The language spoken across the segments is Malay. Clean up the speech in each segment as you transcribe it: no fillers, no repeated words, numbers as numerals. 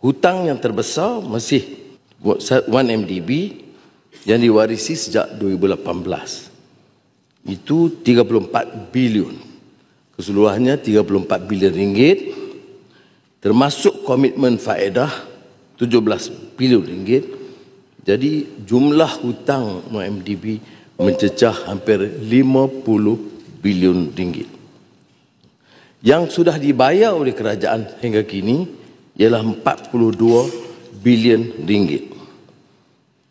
hutang yang terbesar masih 1MDB yang diwarisi sejak 2018. Itu 34 bilion. Keseluruhannya 34 bilion ringgit, termasuk komitmen faedah 17 bilion ringgit. Jadi jumlah hutang MDB mencecah hampir 50 bilion ringgit. Yang sudah dibayar oleh kerajaan hingga kini ialah 42 bilion ringgit.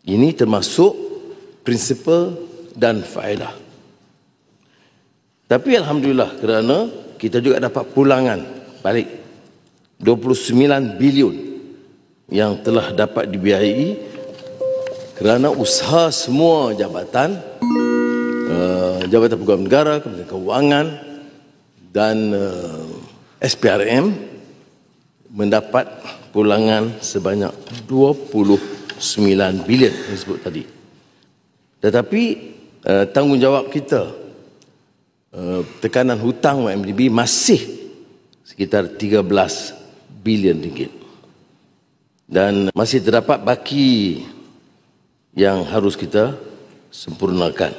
Ini termasuk prinsipal dan faedah. Tapi alhamdulillah kerana kita juga dapat pulangan balik 29 bilion yang telah dapat dibiayai kerana usaha semua jabatan, Jabatan Pegawai Negara, Kementerian Keuangan dan SPRM mendapat pulangan sebanyak 29 bilion yang disebut tadi. Tetapi tanggungjawab kita, tekanan hutang MDB masih sekitar 13 bilion ringgit. Dan masih terdapat baki yang harus kita sempurnakan.